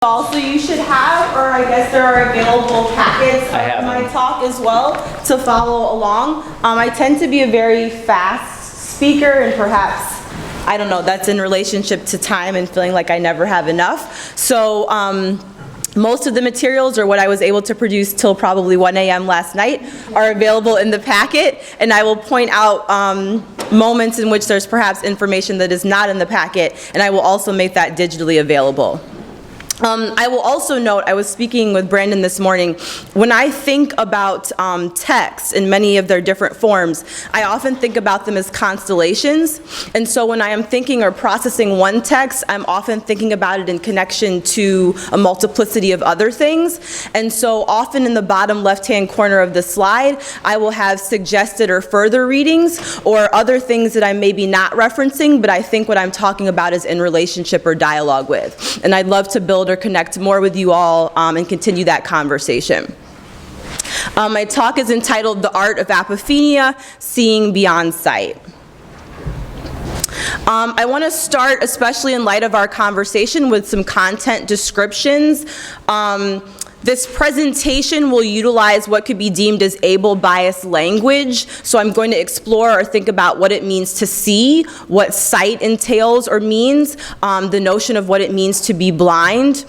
Also, you should have, or I guess there are available packets of my talk as well to follow along. I tend to be a very fast speaker, and perhaps, I don't know, that's in relationship to time and feeling like I never have enough. So most of the materials, or what I was able to produce till probably 1 a.m. last night, are available in the packet, and I will point out moments in which there's perhaps information that is not in the packet, and I will also make that digitally available. I will also note, I was speaking with Brandon this morning, when I think about texts in many of their different forms, I often think about them as constellations. And so when I am thinking or processing one text, I'm often thinking about it in connection to a multiplicity of other things. And so often in the bottom left-hand corner of the slide, I will have suggested or further readings or other things that I'm maybe not referencing, but I think what I'm talking about is in relationship or dialogue with. And I'd love to build or connect more with you all and continue that conversation. My talk is entitled The Art of Apophenia, Seeing Beyond Sight. I want to start, especially in light of our conversation, with some content descriptions. This presentation will utilize what could be deemed as able-biased language, so I'm going to explore or think about what it means to see, what sight entails or means, the notion of what it means to be blind.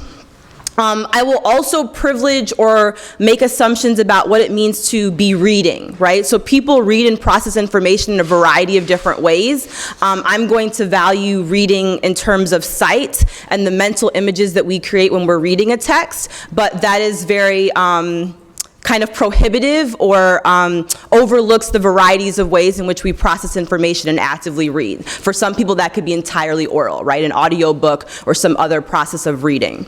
I will also privilege or make assumptions about what it means to be reading, right? So people read and process information in a variety of different ways. I'm going to value reading in terms of sight and the mental images that we create when we're reading a text, but that is very kind of prohibitive or overlooks the varieties of ways in which we process information and actively read. For some people, that could be entirely oral, right? An audio book or some other process of reading.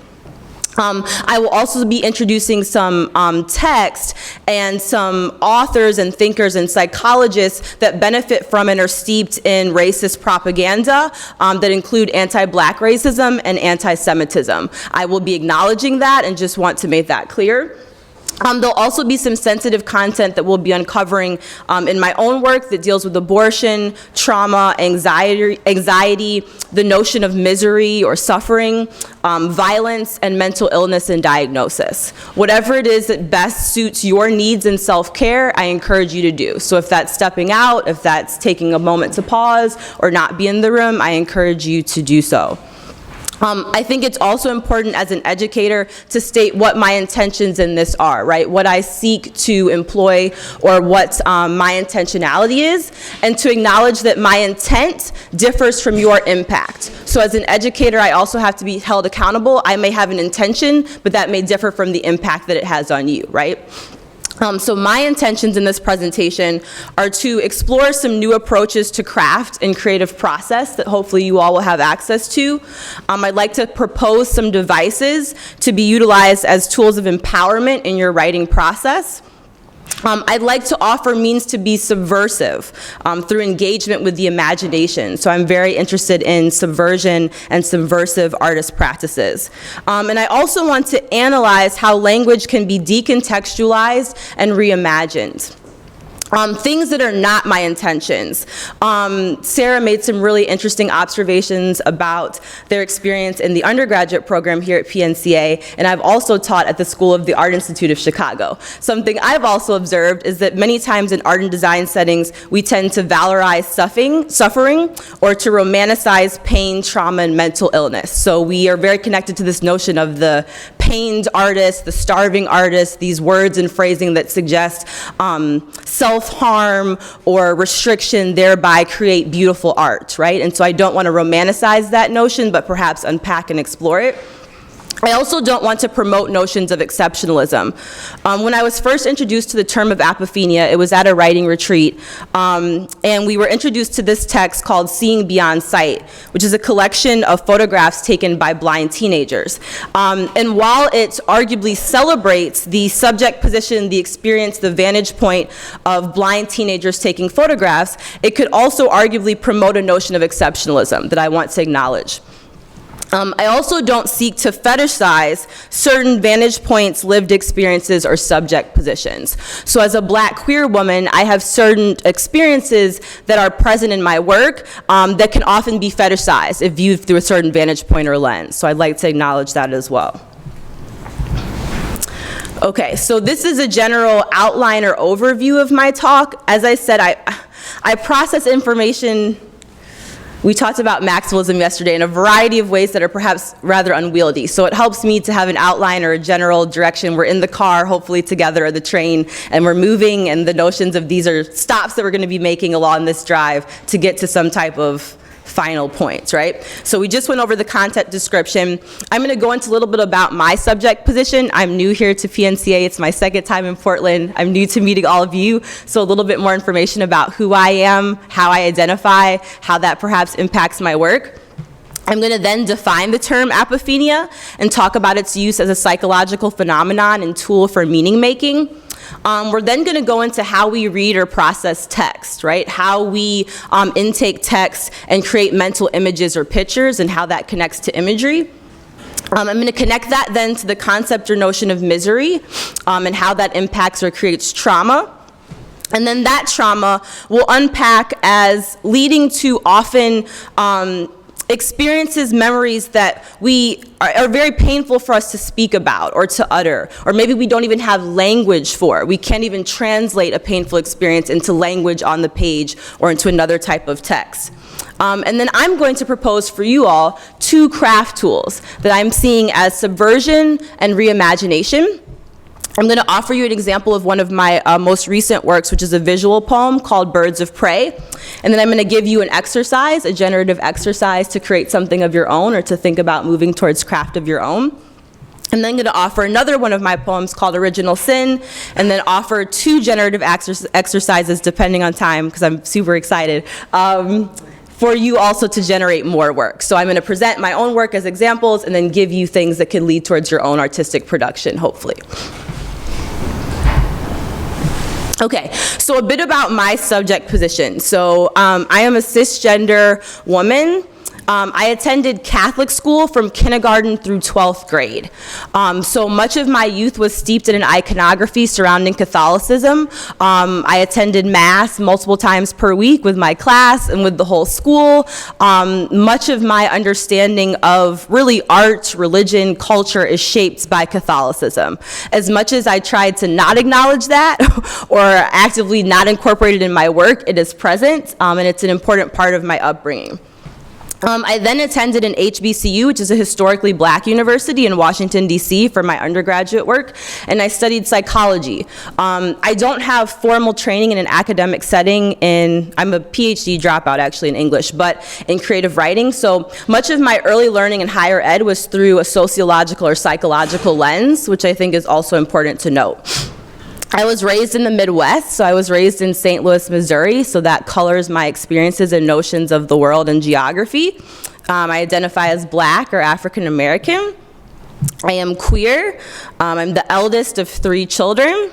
I will also be introducing some text and some authors and thinkers and psychologists that benefit from and are steeped in racist propaganda that include anti-Black racism and anti-Semitism. I will be acknowledging that and just want to make that clear. There'll also be some sensitive content that we'll be uncovering in my own work that deals with abortion, trauma, anxiety, the notion of misery or suffering, violence, and mental illness and diagnosis. Whatever it is that best suits your needs and self-care, I encourage you to do. So if that's stepping out, if that's taking a moment to pause or not be in the room, I encourage you to do so. I think it's also important as an educator to state what my intentions in this are, right? What I seek to employ or what my intentionality is, and to acknowledge that my intent differs from your impact. So as an educator, I also have to be held accountable. I may have an intention, but that may differ from the impact that it has on you, right? So my intentions in this presentation are to explore some new approaches to craft and creative process that hopefully you all will have access to. I'd like to propose some devices to be utilized as tools of empowerment in your writing process. I'd like to offer means to be subversive through engagement with the imagination. So I'm very interested in subversion and subversive artist practices. And I also want to analyze how language can be decontextualized and reimagined. Things that are not my intentions. Sarah made some really interesting observations about their experience in the undergraduate program here at PNCA, and I've also taught at the School of the Art Institute of Chicago. Something I've also observed is that many times in art and design settings, we tend to valorize suffering or to romanticize pain, trauma, and mental illness. So we are very connected to this notion of the pained artist, the starving artist, these words and phrasing that suggest self-harm or restriction, thereby create beautiful art, right? And so I don't want to romanticize that notion, but perhaps unpack and explore it. I also don't want to promote notions of exceptionalism. When I was first introduced to the term of apophenia, it was at a writing retreat, and we were introduced to this text called Seeing Beyond Sight, which is a collection of photographs taken by blind teenagers. And while it arguably celebrates the subject position, the experience, the vantage point of blind teenagers taking photographs, it could also arguably promote a notion of exceptionalism that I want to acknowledge. I also don't seek to fetishize certain vantage points, lived experiences, or subject positions. So as a Black queer woman, I have certain experiences that are present in my work that can often be fetishized if viewed through a certain vantage point or lens. So I'd like to acknowledge that as well. Okay, so this is a general outline or overview of my talk. As I said, I process information. We talked about maximalism yesterday in a variety of ways that are perhaps rather unwieldy. So it helps me to have an outline or a general direction. We're in the car, hopefully together, or the train, and we're moving, and the notions of these are stops that we're going to be making along this drive to get to some type of final points, right? So we just went over the content description. I'm going to go into a little bit about my subject position. I'm new here to PNCA. It's my second time in Portland. I'm new to meeting all of you, so a little bit more information about who I am, how I identify, how that perhaps impacts my work. I'm going to then define the term apophenia and talk about its use as a psychological phenomenon and tool for meaning making. We're then going to go into how we read or process text, right? How we intake text and create mental images or pictures and how that connects to imagery. I'm going to connect that then to the concept or notion of misery and how that impacts or creates trauma. And then that trauma will unpack as leading to often experiences, memories that are very painful for us to speak about or to utter, or maybe we don't even have language for. We can't even translate a painful experience into language on the page or into another type of text. And then I'm going to propose for you all 2 craft tools that I'm seeing as subversion and reimagination. I'm going to offer you an example of one of my most recent works, which is a visual poem called Birds of Prey. And then I'm going to give you an exercise, a generative exercise to create something of your own or to think about moving towards craft of your own. And then I'm going to offer another one of my poems called Original Sin, and then offer 2 generative exercises, depending on time, because I'm super excited, for you also to generate more work. So I'm going to present my own work as examples and then give you things that can lead towards your own artistic production, hopefully. Okay, so a bit about my subject position. So I am a cisgender woman. I attended Catholic school from kindergarten through 12th grade. So much of my youth was steeped in an iconography surrounding Catholicism. I attended Mass multiple times per week with my class and with the whole school. Much of my understanding of really art, religion, culture is shaped by Catholicism. As much as I tried to not acknowledge that or actively not incorporate it in my work, it is present, and it's an important part of my upbringing. I then attended an HBCU, which is a historically black university in Washington, D.C. for my undergraduate work, and I studied psychology. I don't have formal training in an academic setting I'm a PhD dropout actually in English, but in creative writing, so much of my early learning in higher ed was through a sociological or psychological lens, which I think is also important to note. I was raised in the Midwest, so I was raised in St. Louis, Missouri, so that colors my experiences and notions of the world and geography. I identify as Black or African American. I am queer. I'm the eldest of 3 children.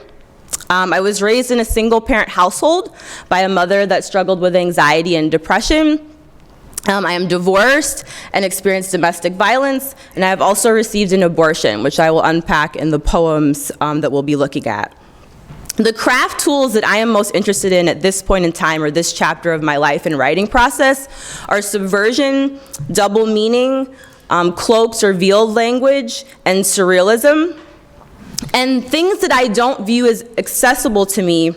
I was raised in a single-parent household by a mother that struggled with anxiety and depression. I am divorced and experienced domestic violence, and I have also received an abortion, which I will unpack in the poems that we'll be looking at. The craft tools that I am most interested in at this point in time, or this chapter of my life and writing process, are subversion, double meaning, cloaked or veiled language, and surrealism. And things that I don't view as accessible to me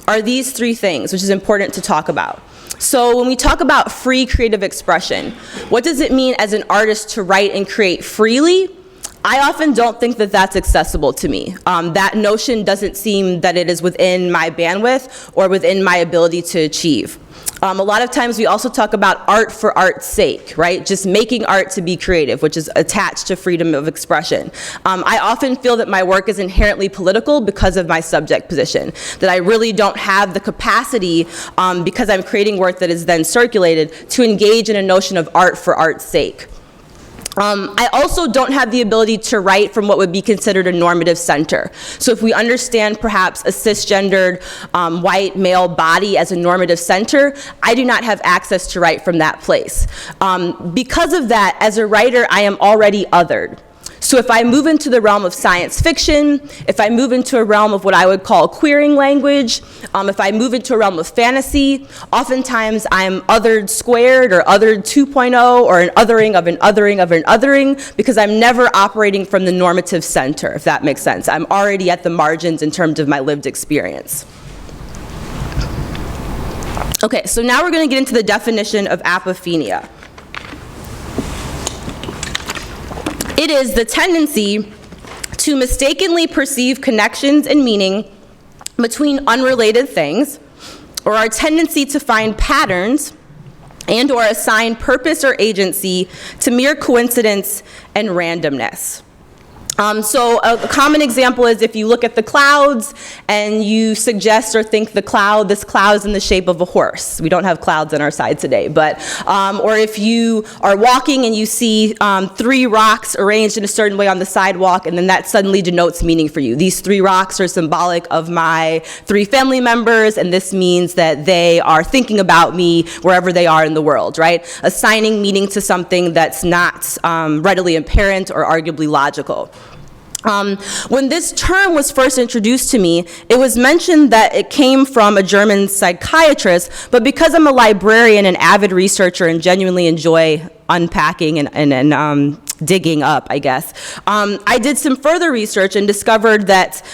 are these 3 things, which is important to talk about. So when we talk about free creative expression, what does it mean as an artist to write and create freely? I often don't think that that's accessible to me. That notion doesn't seem that it is within my bandwidth or within my ability to achieve. A lot of times we also talk about art for art's sake, right? Just making art to be creative, which is attached to freedom of expression. I often feel that my work is inherently political because of my subject position, that I really don't have the capacity, because I'm creating work that is then circulated, to engage in a notion of art for art's sake. I also don't have the ability to write from what would be considered a normative center. So if we understand perhaps a cisgendered white male body as a normative center, I do not have access to write from that place. Because of that, as a writer, I am already othered. So if I move into the realm of science fiction, if I move into a realm of what I would call queering language, if I move into a realm of fantasy, oftentimes I'm othered squared or othered 2.0 or an othering of an othering of an othering, because I'm never operating from the normative center, if that makes sense. I'm already at the margins in terms of my lived experience. Okay, so now we're going to get into the definition of apophenia. It is the tendency to mistakenly perceive connections and meaning between unrelated things, or our tendency to find patterns and or assign purpose or agency to mere coincidence and randomness. So a common example is if you look at the clouds and you suggest or think this cloud is in the shape of a horse. We don't have clouds on our side today, but, or if you are walking and you see 3 rocks arranged in a certain way on the sidewalk, and then that suddenly denotes meaning for you. These 3 rocks are symbolic of my 3 family members, and this means that they are thinking about me wherever they are in the world, right? Assigning meaning to something that's not readily apparent or arguably logical. When this term was first introduced to me, it was mentioned that it came from a German psychiatrist, but because I'm a librarian and avid researcher and genuinely enjoy unpacking and digging up, I guess, I did some further research and discovered that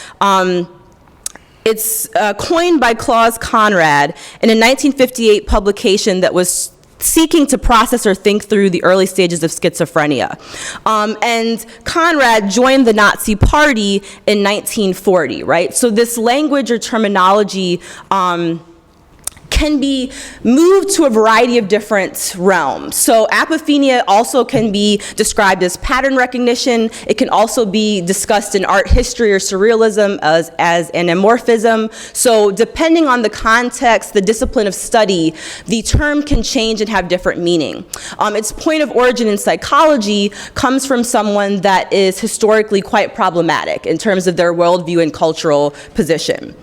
it's coined by Klaus Conrad in a 1958 publication that was seeking to process or think through the early stages of schizophrenia. And Conrad joined the Nazi Party in 1940, right? So this language or terminology can be moved to a variety of different realms. So apophenia also can be described as pattern recognition. It can also be discussed in art history or surrealism as anamorphism. So depending on the context, the discipline of study, the term can change and have different meaning. Its point of origin in psychology comes from someone that is historically quite problematic in terms of their worldview and cultural position.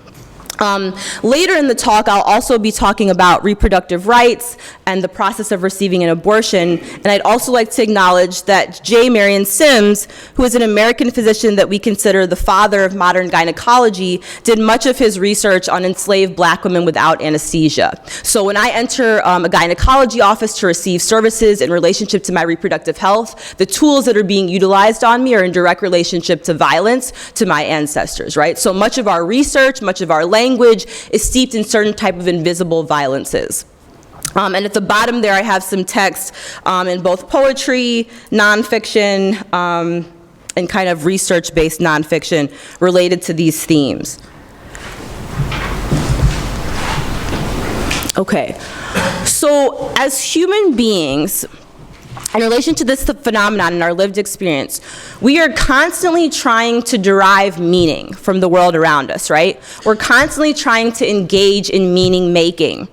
Later in the talk, I'll also be talking about reproductive rights and the process of receiving an abortion. And I'd also like to acknowledge that J. Marion Sims, who is an American physician that we consider the father of modern gynecology, did much of his research on enslaved black women without anesthesia. So when I enter a gynecology office to receive services in relationship to my reproductive health, the tools that are being utilized on me are in direct relationship to violence to my ancestors, right? So much of our research, much of our language is steeped in certain type of invisible violences. And at the bottom there I have some text in both poetry, nonfiction, and kind of research-based nonfiction related to these themes. Okay, so as human beings, in relation to this phenomenon in our lived experience, we are constantly trying to derive meaning from the world around us, right? We're constantly trying to engage in meaning making.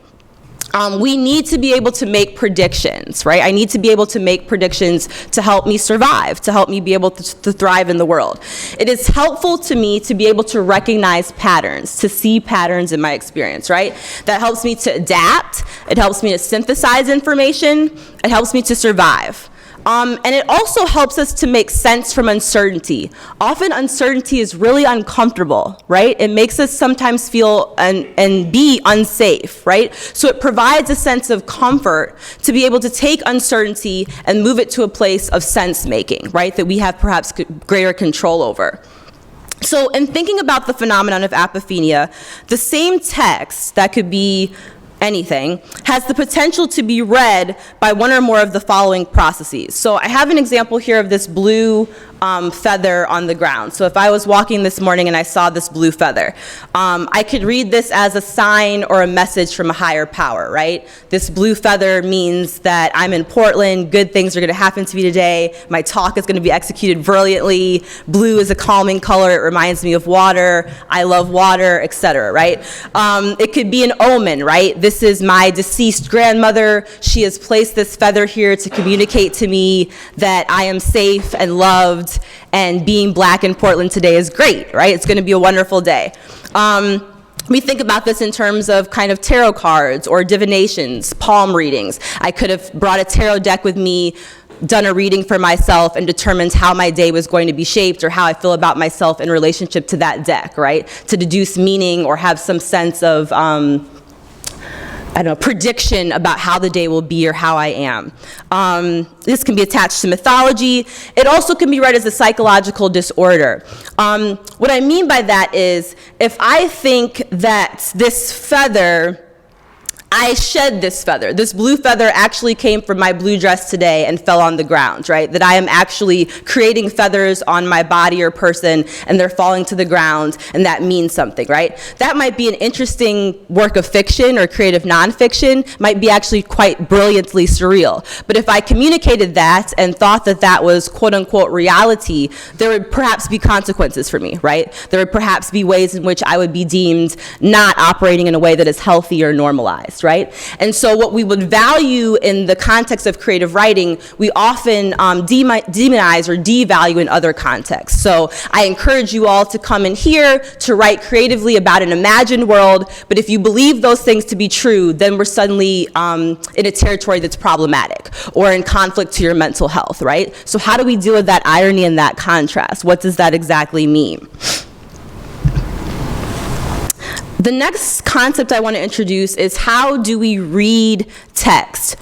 We need to be able to make predictions, right? I need to be able to make predictions to help me survive, to help me be able to thrive in the world. It is helpful to me to be able to recognize patterns, to see patterns in my experience, right? That helps me to adapt. It helps me to synthesize information. It helps me to survive. And it also helps us to make sense from uncertainty. Often uncertainty is really uncomfortable, right? It makes us sometimes feel and be unsafe, right? So it provides a sense of comfort to be able to take uncertainty and move it to a place of sense making, right? That we have perhaps greater control over. So in thinking about the phenomenon of apophenia, the same text that could be anything has the potential to be read by one or more of the following processes. So I have an example here of this blue feather on the ground. So if I was walking this morning and I saw this blue feather, I could read this as a sign or a message from a higher power, right? This blue feather means that I'm in Portland, good things are going to happen to me today, my talk is going to be executed brilliantly, blue is a calming color, it reminds me of water, I love water, etc., right? It could be an omen, right? This is my deceased grandmother, she has placed this feather here to communicate to me that I am safe and loved, and being black in Portland today is great, right? It's going to be a wonderful day. We think about this in terms of kind of tarot cards or divinations, palm readings. I could have brought a tarot deck with me, done a reading for myself and determined how my day was going to be shaped or how I feel about myself in relationship to that deck, right? To deduce meaning or have some sense of, prediction about how the day will be or how I am. This can be attached to mythology. It also can be read as a psychological disorder. What I mean by that is, if I think that this feather, I shed this feather. This blue feather actually came from my blue dress today and fell on the ground, right? That I am actually creating feathers on my body or person and they're falling to the ground and that means something, right? That might be an interesting work of fiction or creative nonfiction, might be actually quite brilliantly surreal. But if I communicated that and thought that that was quote unquote reality, there would perhaps be consequences for me, right? There would perhaps be ways in which I would be deemed not operating in a way that is healthy or normalized, right? And so what we would value in the context of creative writing, we often demonize or devalue in other contexts. So I encourage you all to come in here to write creatively about an imagined world, but if you believe those things to be true, then we're suddenly in a territory that's problematic or in conflict to your mental health, right? So how do we deal with that irony and that contrast? What does that exactly mean? The next concept I want to introduce is how do we read text?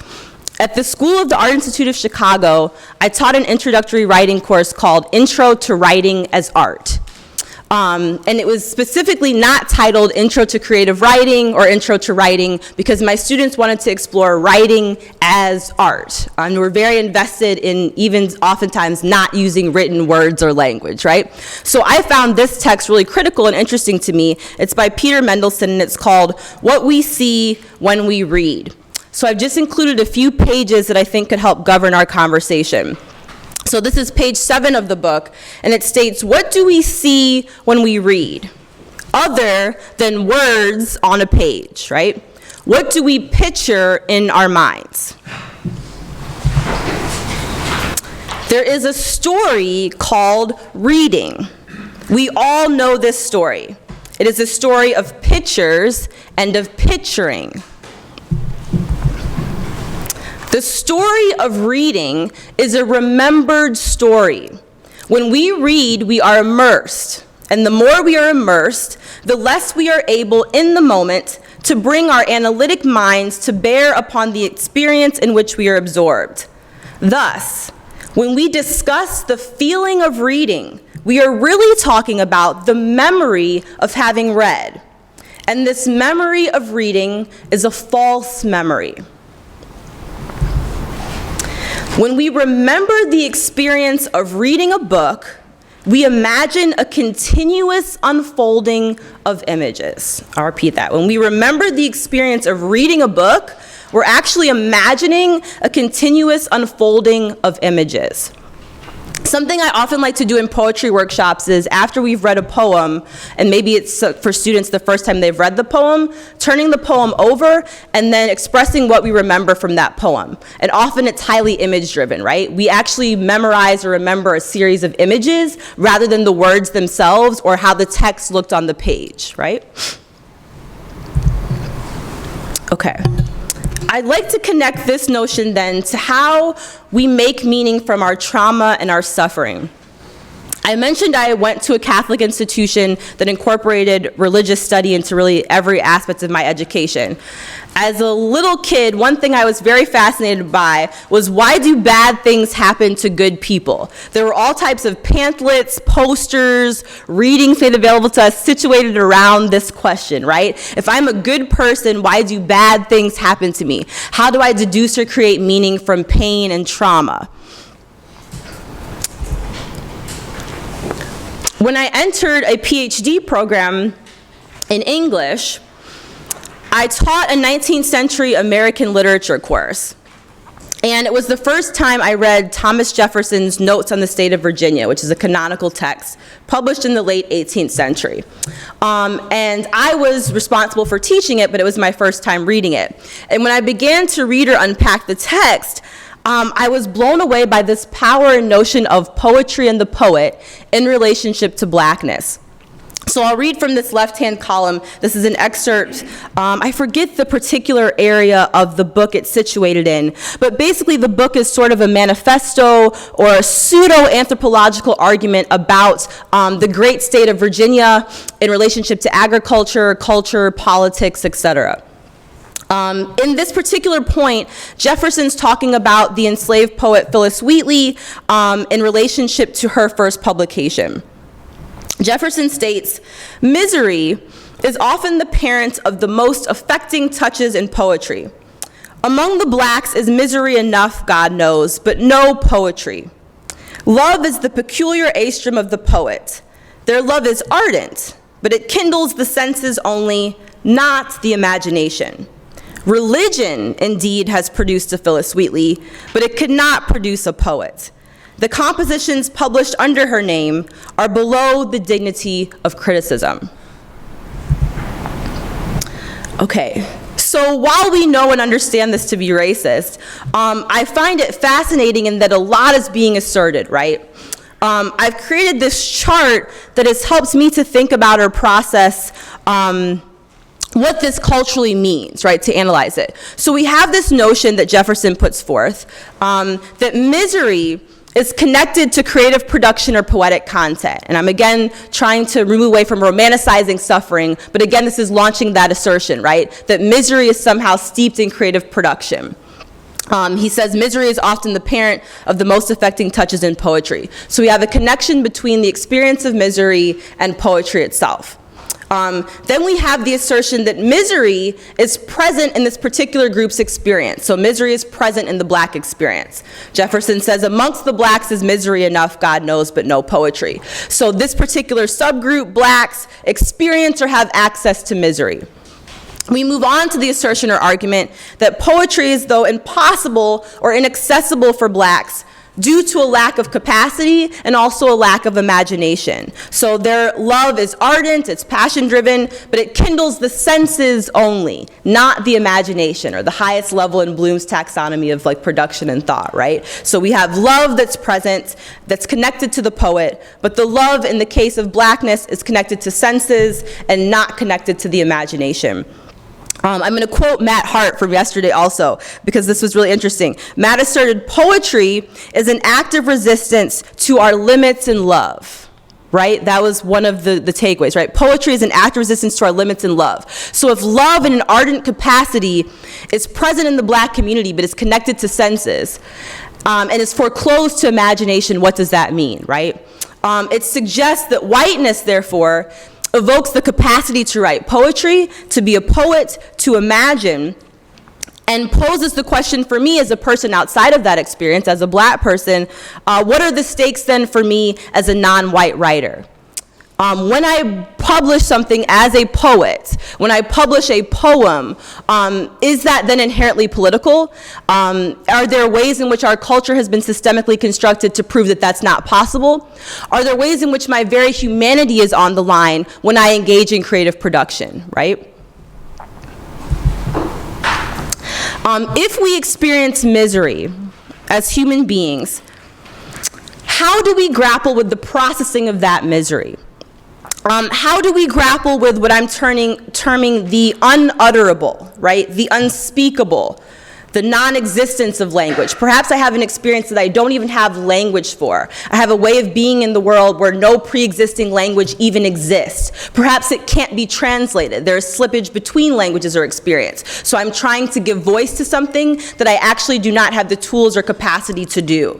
At the School of the Art Institute of Chicago, I taught an introductory writing course called Intro to Writing as Art. And it was specifically not titled Intro to Creative Writing or Intro to Writing because my students wanted to explore writing as art. And we're very invested in even oftentimes not using written words or language, right? So I found this text really critical and interesting to me. It's by Peter Mendelsohn and it's called What We See When We Read. So I've just included a few pages that I think could help govern our conversation. So this is page 7 of the book, and it states, what do we see when we read, other than words on a page, right? What do we picture in our minds? There is a story called reading. We all know this story. It is a story of pictures and of picturing. The story of reading is a remembered story. When we read, we are immersed. And the more we are immersed, the less we are able in the moment to bring our analytic minds to bear upon the experience in which we are absorbed. Thus, when we discuss the feeling of reading, we are really talking about the memory of having read. And this memory of reading is a false memory. When we remember the experience of reading a book, we imagine a continuous unfolding of images. I'll repeat that. When we remember the experience of reading a book, we're actually imagining a continuous unfolding of images. Something I often like to do in poetry workshops is after we've read a poem, and maybe it's for students the first time they've read the poem, turning the poem over and then expressing what we remember from that poem. And often it's highly image-driven, right? We actually memorize or remember a series of images rather than the words themselves or how the text looked on the page, right? Okay. I'd like to connect this notion then to how we make meaning from our trauma and our suffering. I mentioned I went to a Catholic institution that incorporated religious study into really every aspect of my education. As a little kid, one thing I was very fascinated by was why do bad things happen to good people? There were all types of pamphlets, posters, readings made available to us situated around this question, right? If I'm a good person, why do bad things happen to me? How do I deduce or create meaning from pain and trauma? When I entered a PhD program in English, I taught a 19th century American literature course. And it was the first time I read Thomas Jefferson's Notes on the State of Virginia, which is a canonical text published in the late 18th century. And I was responsible for teaching it, but it was my first time reading it. And when I began to read or unpack the text, I was blown away by this power and notion of poetry and the poet in relationship to blackness. So I'll read from this left-hand column. This is an excerpt. I forget the particular area of the book it's situated in, but basically the book is sort of a manifesto or a pseudo-anthropological argument about the great state of Virginia in relationship to agriculture, culture, politics, etc. In this particular point, Jefferson's talking about the enslaved poet Phillis Wheatley in relationship to her first publication. Jefferson states, "Misery is often the parent of the most affecting touches in poetry. Among the blacks is misery enough, God knows, but no poetry. Love is the peculiar astrum of the poet. Their love is ardent, but it kindles the senses only, not the imagination. Religion, indeed, has produced a Phillis Wheatley, but it could not produce a poet. The compositions published under her name are below the dignity of criticism." Okay, so while we know and understand this to be racist, I find it fascinating in that a lot is being asserted, right? I've created this chart that has helped me to think about or process what this culturally means, right, to analyze it. So we have this notion that Jefferson puts forth, that misery is connected to creative production or poetic content. And I'm again trying to move away from romanticizing suffering, but again, this is launching that assertion, right? That misery is somehow steeped in creative production. He says misery is often the parent of the most affecting touches in poetry. So we have a connection between the experience of misery and poetry itself. Then we have the assertion that misery is present in this particular group's experience. So misery is present in the black experience. Jefferson says, amongst the blacks is misery enough, God knows, but no poetry. So this particular subgroup, blacks, experience or have access to misery. We move on to the assertion or argument that poetry is, though impossible or inaccessible for blacks, due to a lack of capacity and also a lack of imagination. So their love is ardent, it's passion-driven, but it kindles the senses only, not the imagination, or the highest level in Bloom's taxonomy of like production and thought, right? So we have love that's present, that's connected to the poet, but the love in the case of blackness is connected to senses and not connected to the imagination. I'm going to quote Matt Hart from yesterday also, because this was really interesting. Matt asserted, poetry is an act of resistance to our limits in love, right? That was one of the takeaways, right? Poetry is an act of resistance to our limits in love. So if love in an ardent capacity is present in the black community, but is connected to senses, and is foreclosed to imagination, what does that mean, right? It suggests that whiteness, therefore, evokes the capacity to write poetry, to be a poet, to imagine, and poses the question for me as a person outside of that experience, as a black person, what are the stakes then for me as a non-white writer? When I publish something as a poet, when I publish a poem, is that then inherently political? Are there ways in which our culture has been systemically constructed to prove that that's not possible? Are there ways in which my very humanity is on the line when I engage in creative production, right? If we experience misery as human beings, how do we grapple with the processing of that misery? How do we grapple with what I'm terming the unutterable, right? The unspeakable, the non-existence of language. Perhaps I have an experience that I don't even have language for. I have a way of being in the world where no pre-existing language even exists. Perhaps it can't be translated. There's slippage between languages or experience. So I'm trying to give voice to something that I actually do not have the tools or capacity to do.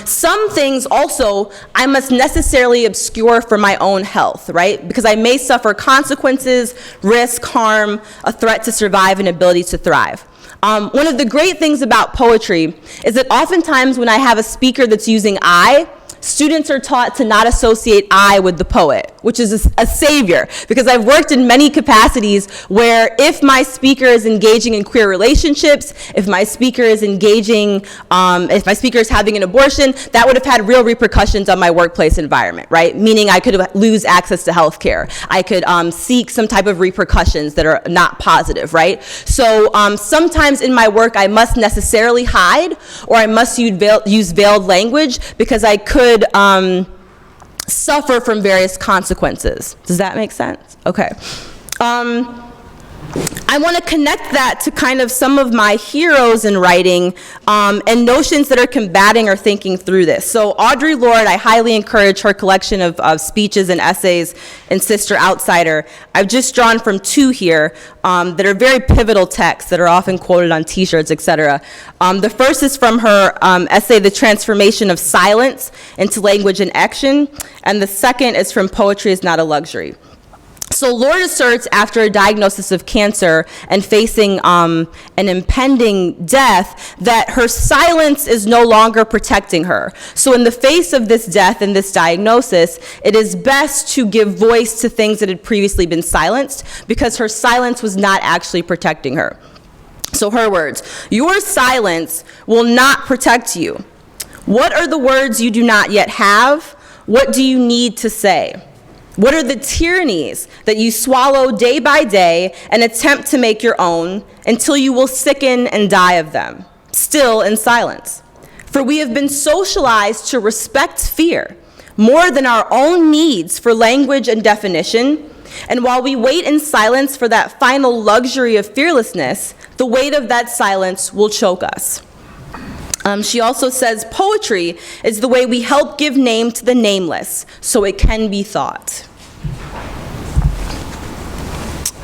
Some things also I must necessarily obscure for my own health, right? Because I may suffer consequences, risk, harm, a threat to survive, and ability to thrive. One of the great things about poetry is that oftentimes when I have a speaker that's using I, students are taught to not associate I with the poet, which is a savior, because I've worked in many capacities where if my speaker is engaging in queer relationships, if my speaker is engaging, if my speaker is having an abortion, that would have had real repercussions on my workplace environment, right? Meaning I could lose access to health care. I could seek some type of repercussions that are not positive, right? So sometimes in my work I must necessarily hide, or I must use veiled language, because I could suffer from various consequences. Does that make sense? Okay. I want to connect that to kind of some of my heroes in writing and notions that are combating or thinking through this. So Audre Lorde, I highly encourage her collection of speeches and essays in Sister Outsider. I've just drawn from two here that are very pivotal texts that are often quoted on t-shirts, etc. The first is from her essay, The Transformation of Silence into Language and Action, and the second is from Poetry is Not a Luxury. So Lorde asserts after a diagnosis of cancer and facing an impending death that her silence is no longer protecting her. So in the face of this death and this diagnosis, it is best to give voice to things that had previously been silenced because her silence was not actually protecting her. So her words, "Your silence will not protect you. What are the words you do not yet have? What do you need to say? What are the tyrannies that you swallow day by day and attempt to make your own until you will sicken and die of them, still in silence? For we have been socialized to respect fear more than our own needs for language and definition, and while we wait in silence for that final luxury of fearlessness, the weight of that silence will choke us." She also says, "Poetry is the way we help give name to the nameless, so it can be thought."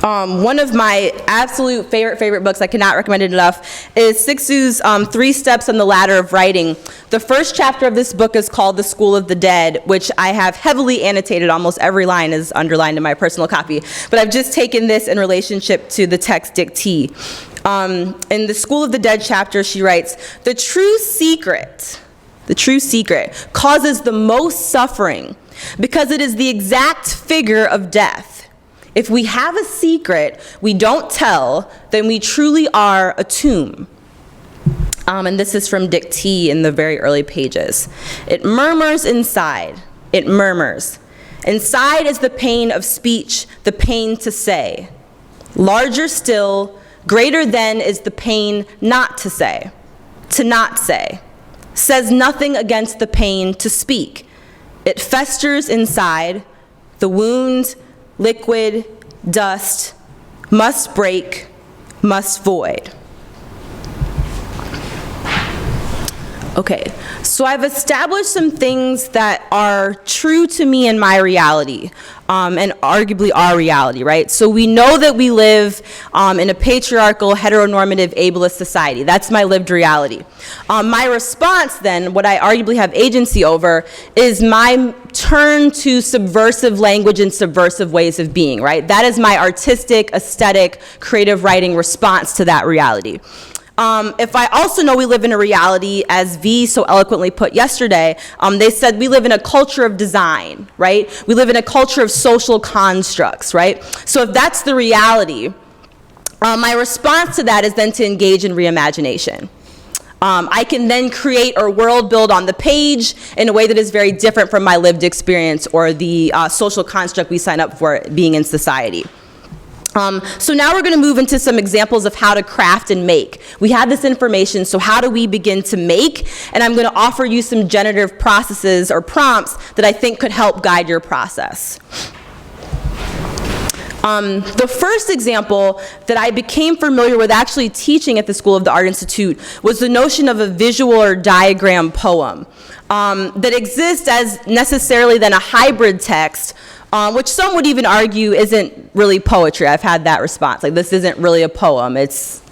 One of my absolute favorite books, I cannot recommend it enough, is Sixu's 3 Steps on the Ladder of Writing. The first chapter of this book is called The School of the Dead, which I have heavily annotated. Almost every line is underlined in my personal copy. But I've just taken this in relationship to the text dictee. In the School of the Dead chapter, she writes, the true secret causes the most suffering because it is the exact figure of death. If we have a secret we don't tell, then we truly are a tomb." And this is from dictee in the very early pages. "It murmurs inside, it murmurs. Inside is the pain of speech, the pain to say. Larger still, greater than is the pain not to say. To not say. Says nothing against the pain to speak. It festers inside, the wound, liquid, dust, must break, must void." Okay, so I've established some things that are true to me in my reality, and arguably our reality, right? So we know that we live in a patriarchal, heteronormative, ableist society. That's my lived reality. My response then, what I arguably have agency over, is my turn to subversive language and subversive ways of being, right? That is my artistic, aesthetic, creative writing response to that reality. If I also know we live in a reality, as V so eloquently put yesterday, they said we live in a culture of design, right? We live in a culture of social constructs, right? So if that's the reality, my response to that is then to engage in reimagination. I can then create or world build on the page in a way that is very different from my lived experience or the social construct we sign up for being in society. So now we're going to move into some examples of how to craft and make. We have this information, so how do we begin to make? And I'm going to offer you some generative processes or prompts that I think could help guide your process. The first example that I became familiar with actually teaching at the School of the Art Institute was the notion of a visual or diagram poem that exists as necessarily then a hybrid text, which some would even argue isn't really poetry. I've had that response, like this isn't really a poem, it's,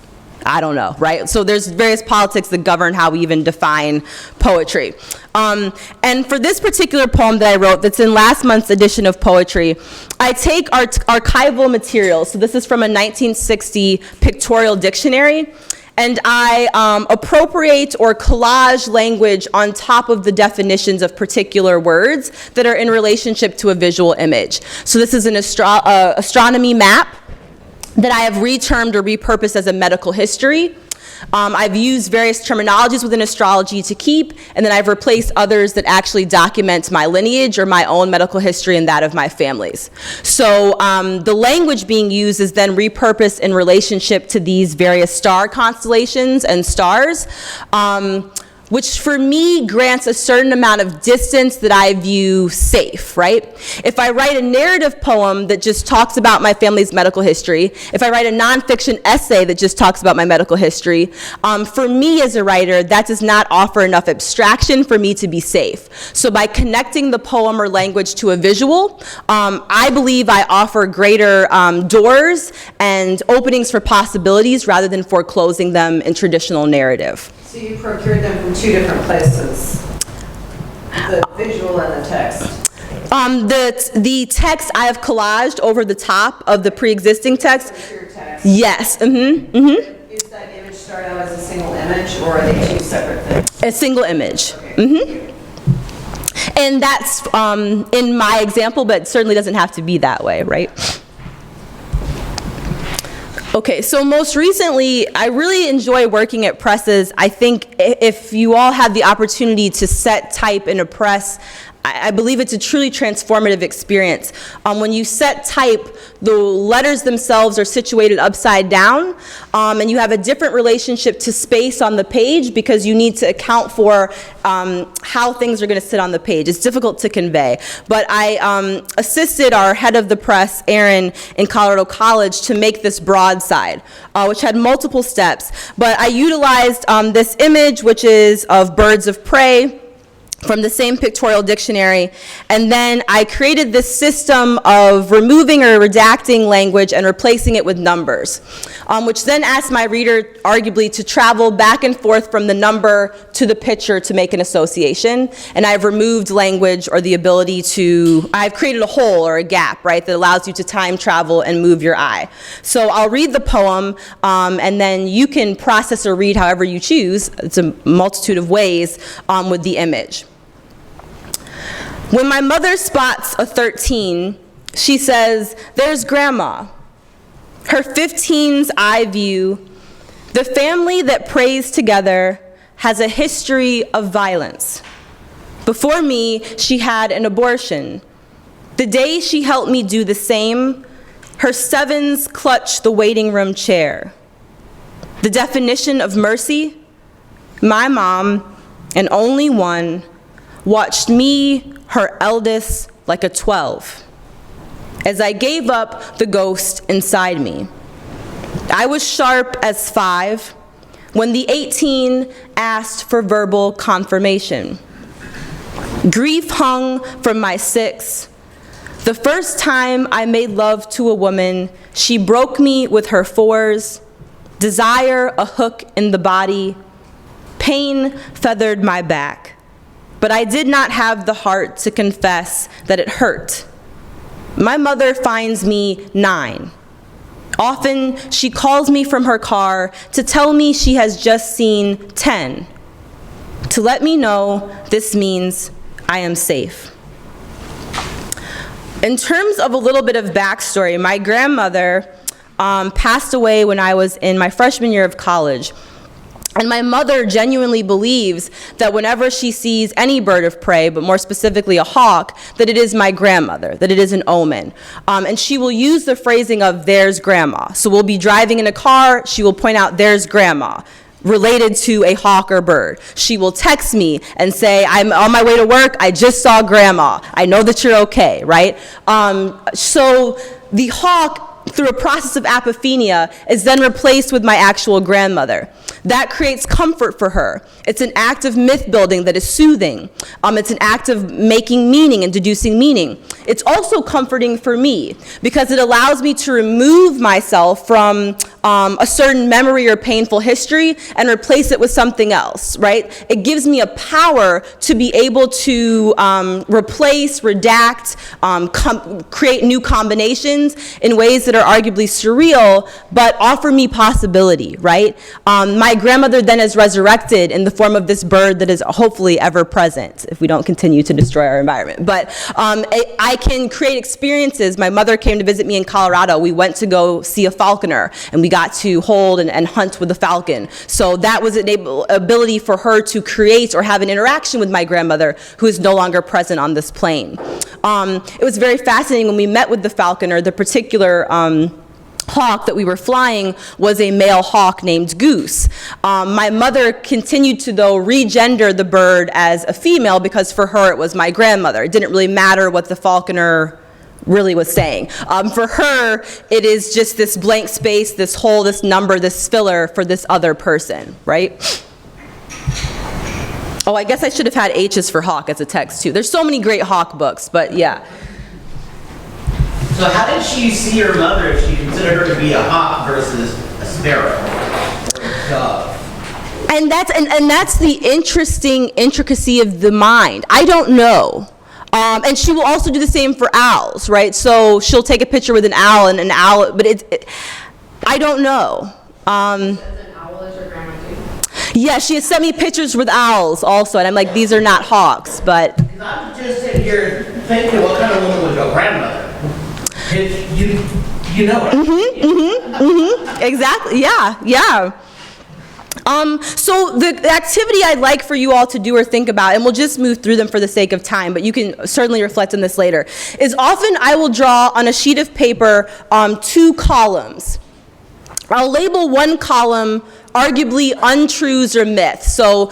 I don't know, right? So there's various politics that govern how we even define poetry. And for this particular poem that I wrote that's in last month's edition of Poetry, I take archival materials, so this is from a 1960 pictorial dictionary, and I appropriate or collage language on top of the definitions of particular words that are in relationship to a visual image. So this is an astronomy map that I have retermed or repurposed as a medical history. I've used various terminologies within astrology to keep, and then I've replaced others that actually document my lineage or my own medical history and that of my family's. So the language being used is then repurposed in relationship to these various star constellations and stars. which for me grants a certain amount of distance that I view safe, right? If I write a narrative poem that just talks about my family's medical history, if I write a nonfiction essay that just talks about my medical history, for me as a writer, that does not offer enough abstraction for me to be safe. So by connecting the poem or language to a visual, I believe I offer greater doors and openings for possibilities rather than foreclosing them in traditional narrative. So you procured them from two different places, the visual and the text. The text I have collaged over the top of the pre-existing text. What's your text? Yes. Is that image start out as a single image, or are they two separate things? A single image. Okay. And that's in my example, but it certainly doesn't have to be that way, right? Okay, so most recently, I really enjoy working at presses. I think if you all have the opportunity to set type in a press, I believe it's a truly transformative experience. When you set type, the letters themselves are situated upside down, and you have a different relationship to space on the page because you need to account for how things are going to sit on the page. It's difficult to convey. But I assisted our head of the press, Aaron, in Colorado College to make this broadside, which had multiple steps. But I utilized this image, which is of birds of prey, from the same pictorial dictionary, and then I created this system of removing or redacting language and replacing it with numbers, which then asked my reader arguably to travel back and forth from the number to the picture to make an association, and I've removed language or the ability to, I've created a hole or a gap, right, that allows you to time travel and move your eye. So I'll read the poem, and then you can process or read however you choose. It's a multitude of ways with the image. When my mother spots a 13, she says, "There's Grandma." Her 15's eye view, the family that prays together has a history of violence. Before me, she had an abortion. The day she helped me do the same, her 7's clutch the waiting room chair. The definition of mercy, my mom, and only one, watched me, her eldest, like a 12, as I gave up the ghost inside me. I was sharp as 5 when the 18 asked for verbal confirmation. Grief hung from my 6. The first time I made love to a woman, she broke me with her 4's, desire a hook in the body, pain feathered my back. But I did not have the heart to confess that it hurt. My mother finds me 9. Often she calls me from her car to tell me she has just seen 10, to let me know this means I am safe. In terms of a little bit of backstory, my grandmother passed away when I was in my freshman year of college. And my mother genuinely believes that whenever she sees any bird of prey, but more specifically a hawk, that it is my grandmother, that it is an omen. And she will use the phrasing of "there's Grandma." So we'll be driving in a car, she will point out "there's Grandma," related to a hawk or bird. She will text me and say, "I'm on my way to work, I just saw Grandma. I know that you're okay," right? So the hawk, through a process of apophenia, is then replaced with my actual grandmother. That creates comfort for her. It's an act of myth building that is soothing. It's an act of making meaning and deducing meaning. It's also comforting for me because it allows me to remove myself from a certain memory or painful history and replace it with something else, right? It gives me a power to be able to replace, redact, create new combinations in ways that are arguably surreal, but offer me possibility, right? My grandmother then is resurrected in the form of this bird that is hopefully ever present if we don't continue to destroy our environment. But I can create experiences. My mother came to visit me in Colorado. We went to go see a falconer, and we got to hold and hunt with the falcon. So that was an ability for her to create or have an interaction with my grandmother, who is no longer present on this plane. It was very fascinating when we met with the falconer. The particular hawk that we were flying was a male hawk named Goose. My mother continued to, though, regender the bird as a female because for her it was my grandmother. It didn't really matter what the falconer really was saying. For her, it is just this blank space, this hole, this number, this filler for this other person, right? Oh, I guess I should have had H's for hawk as a text, too. There's so many great hawk books, but yeah. So how did she see her mother if she considered her to be a hawk versus a sparrow or a dove? And that's the interesting intricacy of the mind. I don't know. And she will also do the same for owls, right? So she'll take a picture with an owl and an owl, but I don't know. As an owl is your grandma too? Yeah, she has sent me pictures with owls also, and I'm like, these are not hawks, but. Because I'm just sitting here thinking, what kind of woman was your grandmother? You know it. Exactly, yeah. So the activity I'd like for you all to do or think about, and we'll just move through them for the sake of time, but you can certainly reflect on this later, is often I will draw on a sheet of paper 2 columns. I'll label one column arguably untruths or myths. So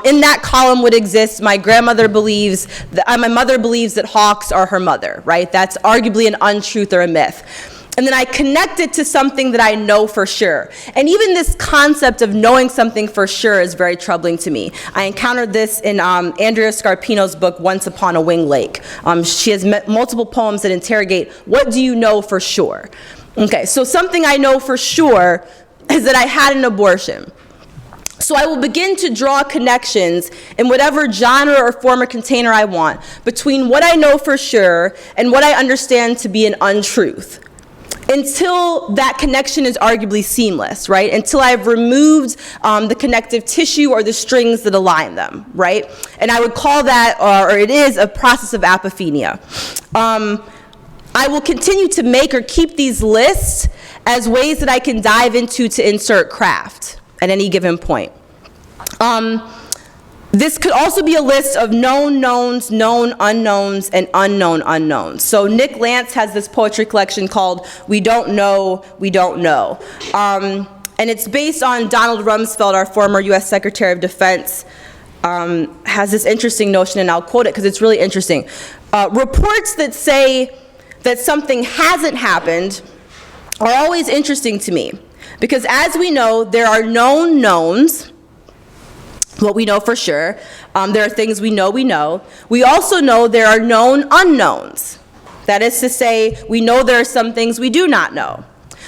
in that column would exist my mother believes that hawks are her mother, right? That's arguably an untruth or a myth. And then I connect it to something that I know for sure. And even this concept of knowing something for sure is very troubling to me. I encountered this in Andrea Scarpino's book, Once Upon a Winged Lake. She has multiple poems that interrogate, what do you know for sure? Okay, so something I know for sure is that I had an abortion. So I will begin to draw connections in whatever genre or form or container I want between what I know for sure and what I understand to be an untruth, until that connection is arguably seamless, right? Until I've removed the connective tissue or the strings that align them, right? And I would call that, or it is, a process of apophenia. I will continue to make or keep these lists as ways that I can dive into to insert craft at any given point. This could also be a list of known knowns, known unknowns, and unknown unknowns. So Nick Lance has this poetry collection called We Don't Know, We Don't Know. And it's based on Donald Rumsfeld, our former U.S. Secretary of Defense, has this interesting notion, and I'll quote it because it's really interesting. Reports that say that something hasn't happened are always interesting to me, because as we know, there are known knowns, what we know for sure. There are things we know we know. We also know there are known unknowns. That is to say, we know there are some things we do not know.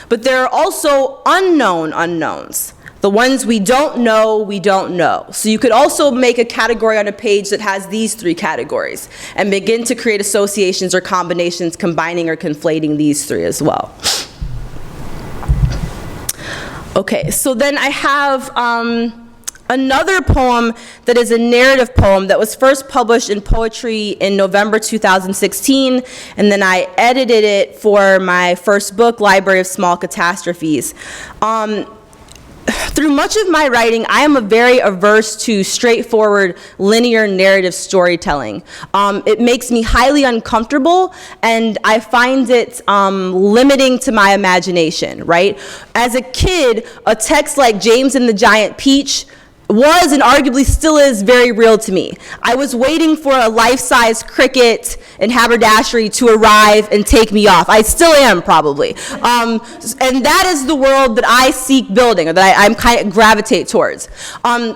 But there are also unknown unknowns. The ones we don't know, we don't know. So you could also make a category on a page that has these 3 categories and begin to create associations or combinations combining or conflating these 3 as well. Okay, so then I have another poem that is a narrative poem that was first published in Poetry in November 2016, and then I edited it for my first book, Library of Small Catastrophes. Through much of my writing, I am very averse to straightforward linear narrative storytelling. It makes me highly uncomfortable, and I find it limiting to my imagination, right? As a kid, a text like James and the Giant Peach was and arguably still is very real to me. I was waiting for a life-size cricket and haberdashery to arrive and take me off. I still am, probably. And that is the world that I seek building, or that I'm kind of gravitate towards.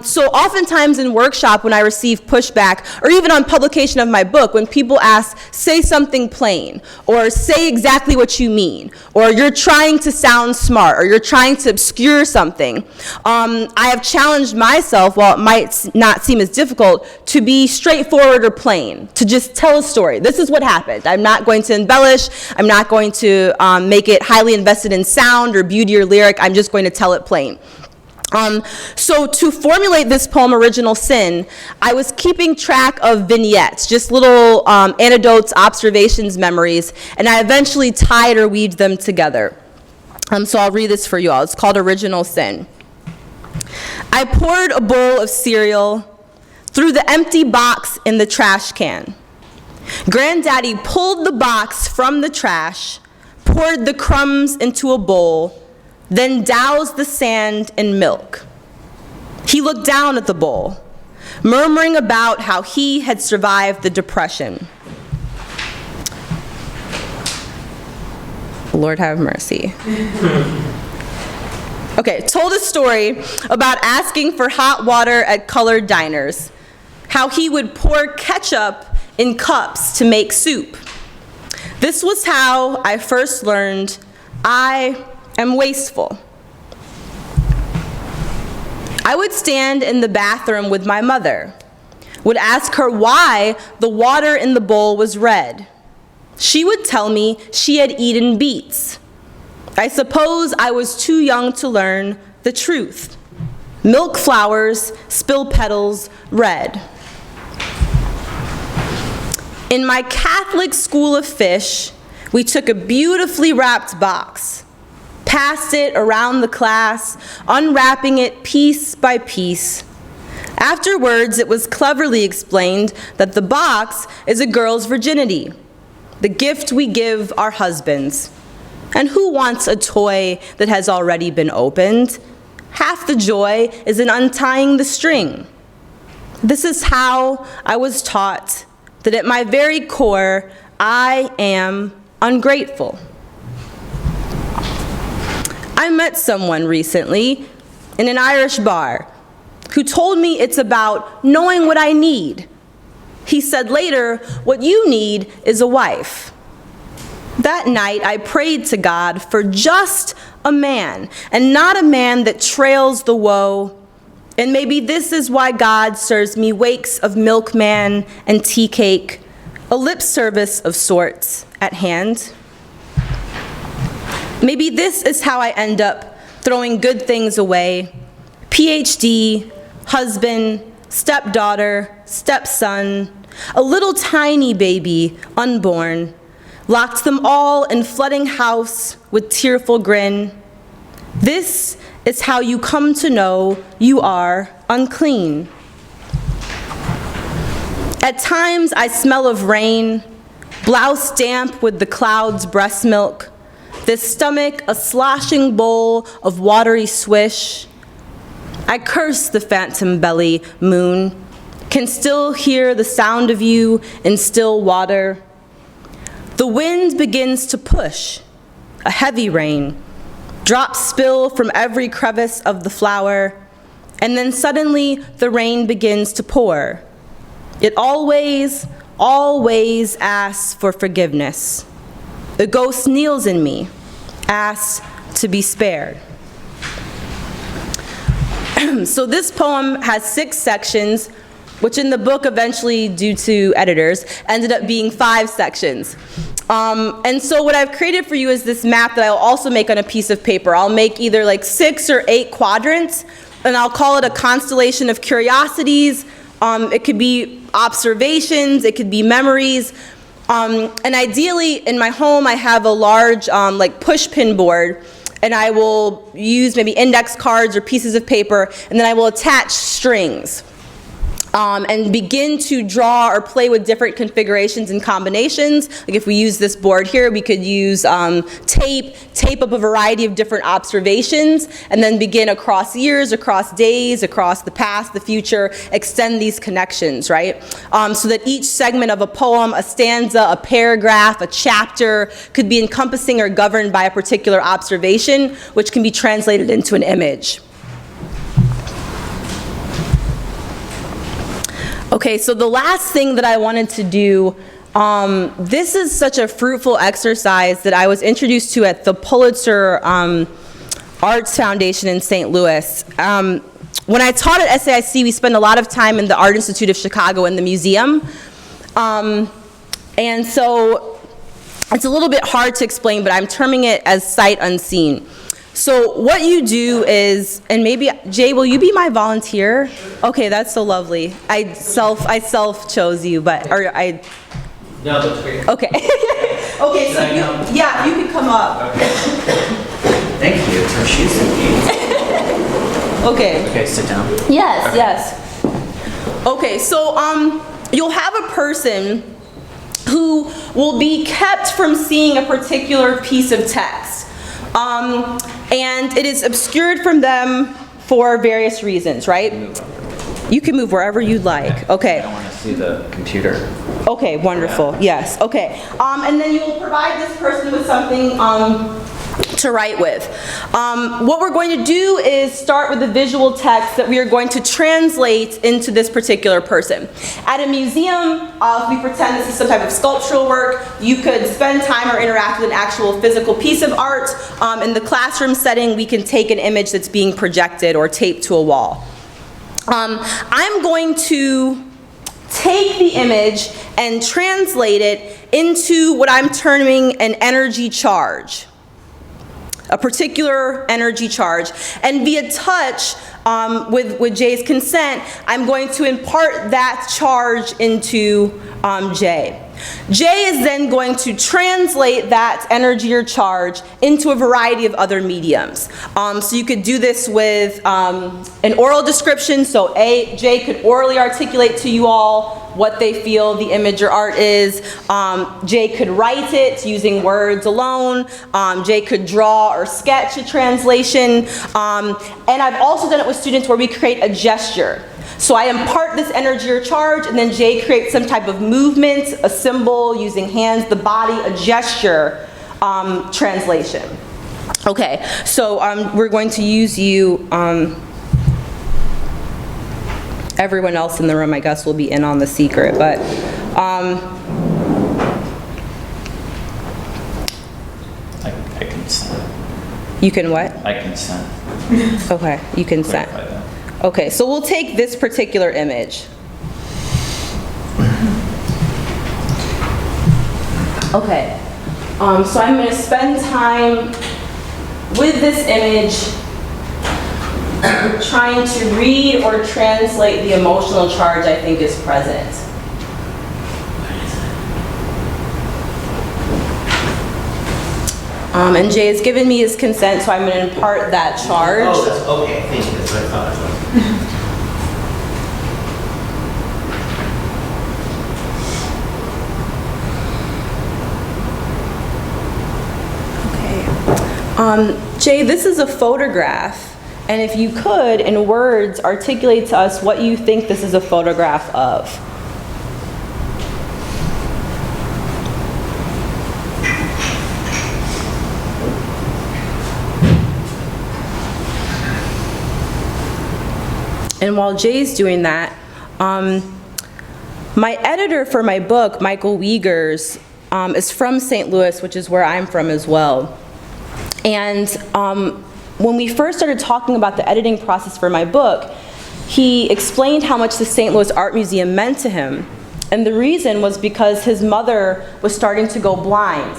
So oftentimes in workshop, when I receive pushback, or even on publication of my book, when people ask, say something plain, or say exactly what you mean, or you're trying to sound smart, or you're trying to obscure something, I have challenged myself, while it might not seem as difficult, to be straightforward or plain, to just tell a story. This is what happened. I'm not going to embellish. I'm not going to make it highly invested in sound or beauty or lyric. I'm just going to tell it plain. So to formulate this poem, Original Sin, I was keeping track of vignettes, just little anecdotes, observations, memories, and I eventually tied or weaved them together. So I'll read this for you all. It's called Original Sin. I poured a bowl of cereal through the empty box in the trash can. Granddaddy pulled the box from the trash, poured the crumbs into a bowl, then doused the sand in milk. He looked down at the bowl, murmuring about how he had survived the depression. Lord have mercy. Okay, told a story about asking for hot water at colored diners, how he would pour ketchup in cups to make soup. This was how I first learned I am wasteful. I would stand in the bathroom with my mother, would ask her why the water in the bowl was red. She would tell me she had eaten beets. I suppose I was too young to learn the truth. Milk flowers, spill petals, red. In my Catholic school of fish, we took a beautifully wrapped box, passed it around the class, unwrapping it piece by piece. Afterwards, it was cleverly explained that the box is a girl's virginity, the gift we give our husbands. And who wants a toy that has already been opened? Half the joy is in untying the string. This is how I was taught that at my very core, I am ungrateful. I met someone recently in an Irish bar who told me it's about knowing what I need. He said later, what you need is a wife. That night, I prayed to God for just a man, and not a man that trails the woe. And maybe this is why God serves me wakes of milkman and tea cake, a lip service of sorts at hand. Maybe this is how I end up throwing good things away. PhD, husband, stepdaughter, stepson, a little tiny baby, unborn, locked them all in flooding house with tearful grin. This is how you come to know you are unclean. At times I smell of rain, blouse damp with the clouds' breast milk, this stomach a sloshing bowl of watery swish. I curse the phantom belly moon, can still hear the sound of you in still water. The wind begins to push, a heavy rain, drops spill from every crevice of the flower, and then suddenly the rain begins to pour. It always, always asks for forgiveness. The ghost kneels in me, asks to be spared. So this poem has 6 sections, which in the book eventually, due to editors, ended up being 5 sections. And so what I've created for you is this map that I'll also make on a piece of paper. I'll make either like 6 or 8 quadrants, and I'll call it a constellation of curiosities. It could be observations, it could be memories. And ideally, in my home, I have a large like push-pin board, and I will use maybe index cards or pieces of paper, and then I will attach strings. And begin to draw or play with different configurations and combinations. Like if we use this board here, we could use tape up a variety of different observations, and then begin across years, across days, across the past, the future, extend these connections, right? So that each segment of a poem, a stanza, a paragraph, a chapter could be encompassing or governed by a particular observation, which can be translated into an image. Okay, so the last thing that I wanted to do, this is such a fruitful exercise that I was introduced to at the Pulitzer Arts Foundation in St. Louis. When I taught at SAIC, we spent a lot of time in the Art Institute of Chicago in the museum. And so it's a little bit hard to explain, but I'm terming it as sight unseen. So what you do is, and maybe, Jay, will you be my volunteer? Okay, that's so lovely. I self chose you, but, or I. No, that's great. Okay. Okay, so you can come up. Okay. Thank you. Her shoes Okay. Okay, sit down. Yes. Okay, so you'll have a person who will be kept from seeing a particular piece of text. And it is obscured from them for various reasons, right? You can move wherever you'd like. Okay. I want to see the computer. Okay, wonderful. Yes. Okay. And then you will provide this person with something to write with. What we're going to do is start with the visual text that we are going to translate into this particular person. At a museum, if we pretend this is some type of sculptural work, you could spend time or interact with an actual physical piece of art. In the classroom setting, we can take an image that's being projected or taped to a wall. I'm going to take the image and translate it into what I'm terming an energy charge. A particular energy charge. And via touch, with Jay's consent, I'm going to impart that charge into Jay. Jay is then going to translate that energy or charge into a variety of other mediums. So you could do this with an oral description, so Jay could orally articulate to you all what they feel the image or art is. Jay could write it using words alone. Jay could draw or sketch a translation. And I've also done it with students where we create a gesture. So I impart this energy or charge, and then Jay creates some type of movement, a symbol using hands, the body, a gesture translation. Okay, so we're going to use you. Everyone else in the room, I guess, will be in on the secret, but I consent. you can what? I consent. Okay, you consent. Clarify that. Okay, so we'll take this particular image. Okay, so I'm going to spend time with this image trying to read or translate the emotional charge I think is present. And Jay has given me his consent, so I'm going to impart that charge. Oh, that's okay, thank you, that's what I thought it was. Jay, this is a photograph, and if you could, in words, articulate to us what you think this is a photograph of. And while Jay's doing that, my editor for my book, Michael Wiegers, is from St. Louis, which is where I'm from as well. And when we first started talking about the editing process for my book, he explained how much the St. Louis Art Museum meant to him. And the reason was because his mother was starting to go blind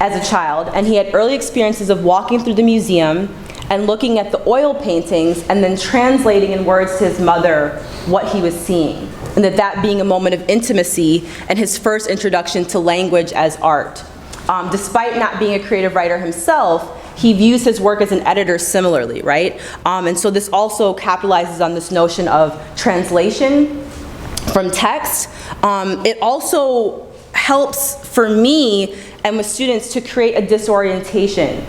as a child, and he had early experiences of walking through the museum and looking at the oil paintings and then translating in words to his mother what he was seeing. And that being a moment of intimacy and his first introduction to language as art. Despite not being a creative writer himself, he views his work as an editor similarly, right? And so this also capitalizes on this notion of translation from text. It also helps for me and with students to create a disorientation.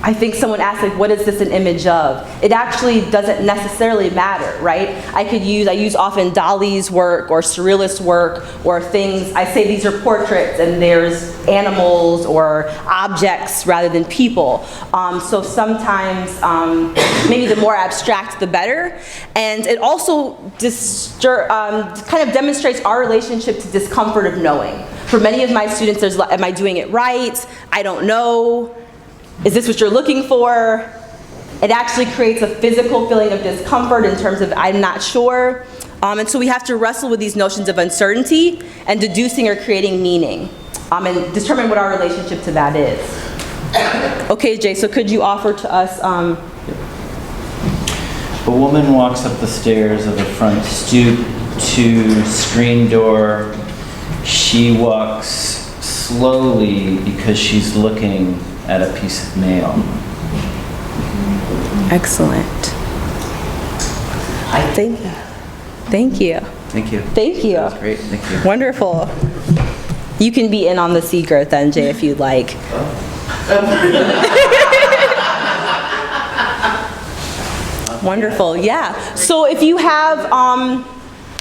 I think someone asked, like, what is this an image of? It actually doesn't necessarily matter, right? I use often Dali's work or surrealist work or things. I say these are portraits and there's animals or objects rather than people. So sometimes maybe the more abstract, the better. And it also kind of demonstrates our relationship to discomfort of knowing. For many of my students, am I doing it right? I don't know. Is this what you're looking for? It actually creates a physical feeling of discomfort in terms of I'm not sure. And so we have to wrestle with these notions of uncertainty and deducing or creating meaning and determine what our relationship to that is. Okay, Jay, so could you offer to us... A woman walks up the stairs of the front stoop to screen door. She walks slowly because she's looking at a piece of mail. Excellent. Thank you. Thank you. Thank you. That was great. Thank you. Wonderful. You can be in on the secret then, Jay, if you'd like. Wonderful, yeah. So if you have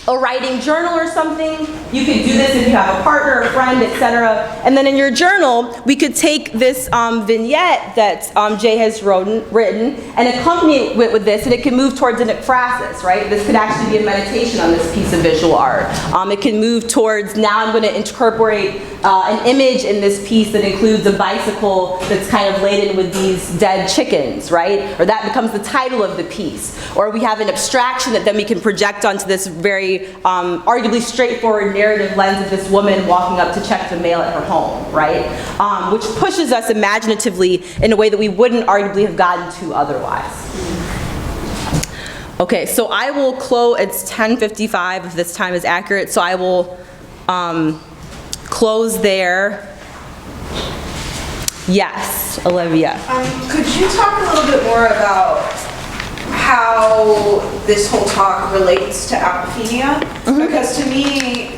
a writing journal or something, you could do this if you have a partner, a friend, etc. And then in your journal, we could take this vignette that Jay has written and accompany it with this, and it can move towards an ekphrasis, right? This could actually be a meditation on this piece of visual art. It can move towards, now I'm going to incorporate an image in this piece that includes a bicycle that's kind of laden with these dead chickens, right? Or that becomes the title of the piece. Or we have an abstraction that then we can project onto this very arguably straightforward narrative lens of this woman walking up to check the mail at her home, right? Which pushes us imaginatively in a way that we wouldn't arguably have gotten to otherwise. Okay, so I will close, it's 10:55 if this time is accurate, so I will close there. Yes, Olivia. Could you talk a little bit more about how this whole talk relates to apophenia? Because to me,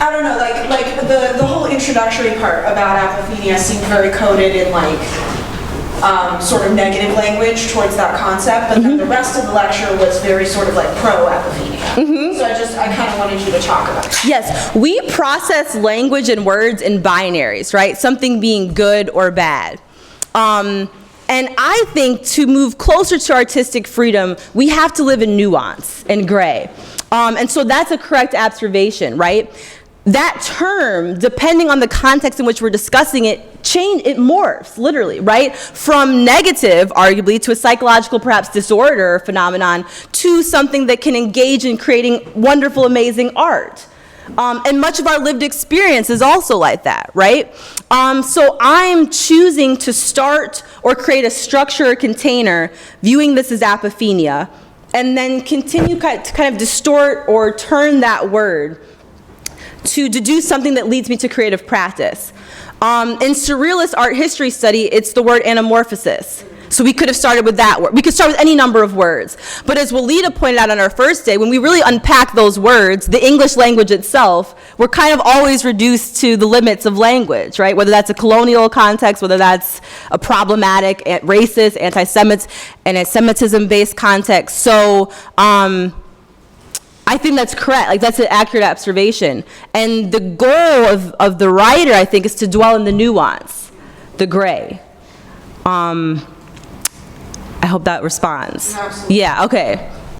I don't know, like the whole introductory part about apophenia seemed very coded in like sort of negative language towards that concept, but then the rest of the lecture was very sort of like pro-apophenia. So I kind of wanted you to talk about it. Yes, we process language and words in binaries, right? Something being good or bad. And I think to move closer to artistic freedom, we have to live in nuance and gray. And so that's a correct observation, right? That term, depending on the context in which we're discussing it, it morphs, literally, right? From negative, arguably, to a psychological, perhaps, disorder phenomenon, to something that can engage in creating wonderful, amazing art. And much of our lived experience is also like that, right? So I'm choosing to start or create a structure or container, viewing this as apophenia, and then continue to kind of distort or turn that word to deduce something that leads me to creative practice. In surrealist art history study, it's the word anamorphosis. So we could have started with that word. We could start with any number of words. But as Walida pointed out on our first day, when we really unpack those words, the English language itself, we're kind of always reduced to the limits of language, right? Whether that's a colonial context, whether that's a problematic, racist, anti-Semitism-based context. So I think that's correct. Like, that's an accurate observation. And the goal of the writer, I think, is to dwell in the nuance, the gray. I hope that responds. Absolutely. Yeah, okay.